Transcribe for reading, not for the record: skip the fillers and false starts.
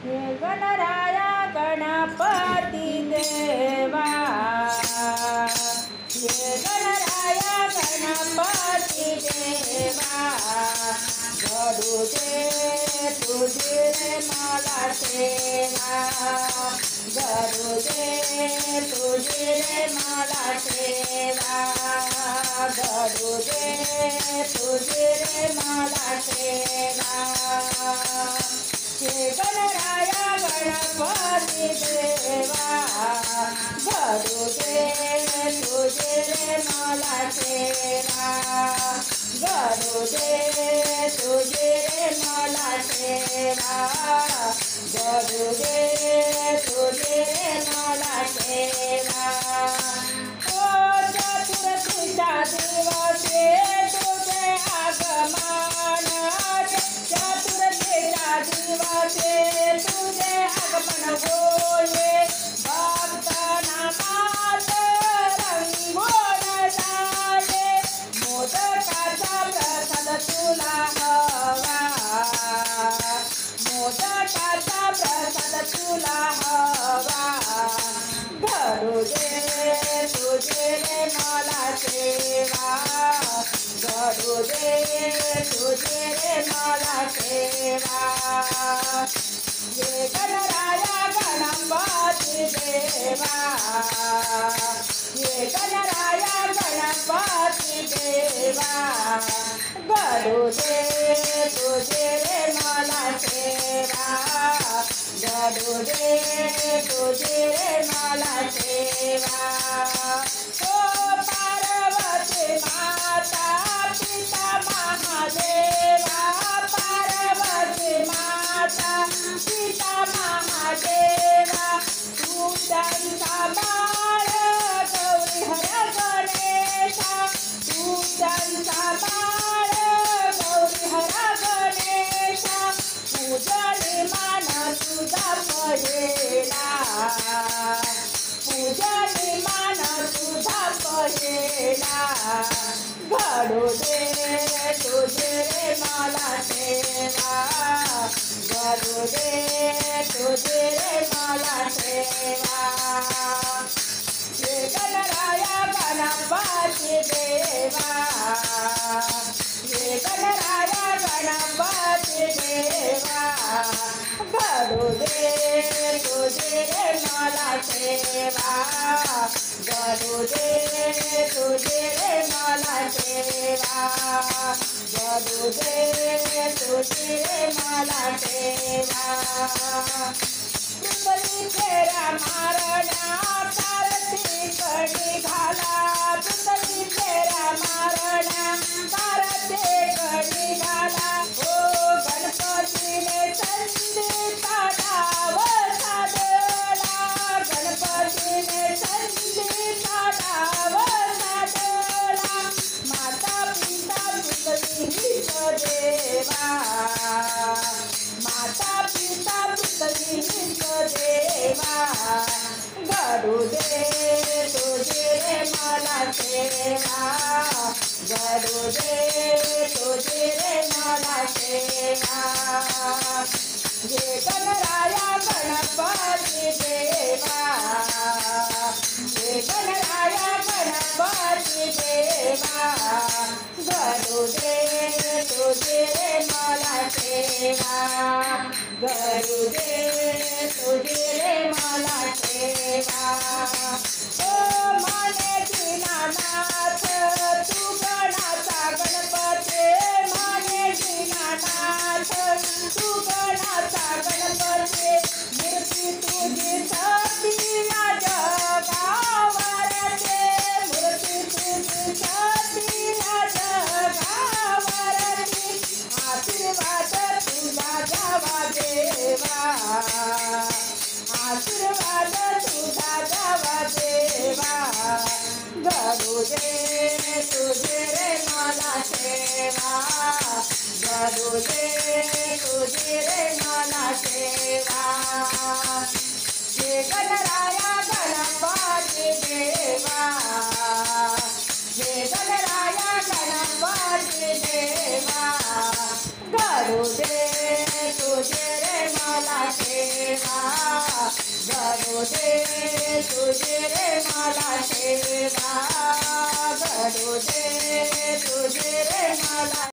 हे गणराया गणपती देवा, हे गणराया गणपती देवा, घडू दे तुझी रे मला सेवा, घडू दे तुझी रे मला सेवा, घडू दे तुझी रे मला सेवा. हे गणराया गणपती देवा, घडू दे तुझी रे मला सेवा, घडू दे तुझी रे मला सेवा, घडू दे तुझी रे मला सेवा. ओ चतुर्थीच्या दिवशी तुझे आगमन, चतुर्थीच्या दिवशी तुझे आगमन होये, भक्त नामात रंगून झाले, मोदकाचा प्रसाद तुला हवा, मोदकाचा प्रसाद तुला हवा, घडू दे तुझे रे मला सेवा, घडू दे तुझे रे मला सेवा. हे गणराया गणपती देवा, हे गणराया गणपती देवा, घडू दे तुझे रे मला सेवा, घडू दे तुझे रे मला सेवा. ओ पार्वती माता पिता महादेवा, पार्वती माता पिता महादेवा, तू त्यांचा बाळ गौरी हर गणेशा, तू त्यांचा बाळ गौरी हर गणेशा, पूजली मान तुझा पहिला, पूजली मान तुझा पहिला, घडू दे तुझे रे मला सेवा, घडू दे तुझे रे मला सेवा. हे गणराया गणपती देवा, हे गणराया गणपती देवा, घडू दे तुझे रे मला सेवा, घडू दे तुझे रे मला सेवा, घडू दे तुझे रे मला सेवा. पुतळी फेरा मारण्या कार्तिक निघाला, पुतळी फेरा मारण्या कार्तिक निघाला, ओ गणपतीने संधीचा डाव साधला, गणपतीने संधीचा डाव साधला, माता पिता पुतळीच देवा, माता पिता पुतळीच देवा, घडू दे तुझे रे मला सेवा, घडू दे तुझे रे मला सेवा. हे गणराया गणपती देवा, हे गणराया गणपती देवा, घडू दे तुझे रे मला सेवा, घडू दे तुझे रे मला सेवा. ओ माने दीनानाथ तू गणाचा गणपती, माने दीनानाथ तू गणाचा गणपती, मूर्ती तुझी सती या जगावरती, मूर्ती तुझी सती या जगावरती, आशीर्वाद तुझा द्यावा देवा, आशीर्वाद तुझा द्यावा देवा, घडू दे तुझे रे मला सेवा, घडू दे तुझे रे मला सेवा. हे गणराया गणपती देवा, हे गणराया गणपती देवा, घडू दे तुझे रे मला सेवा. सेवा घडू दे तुझे रे मला सेवा घडू दे तुझे रे मला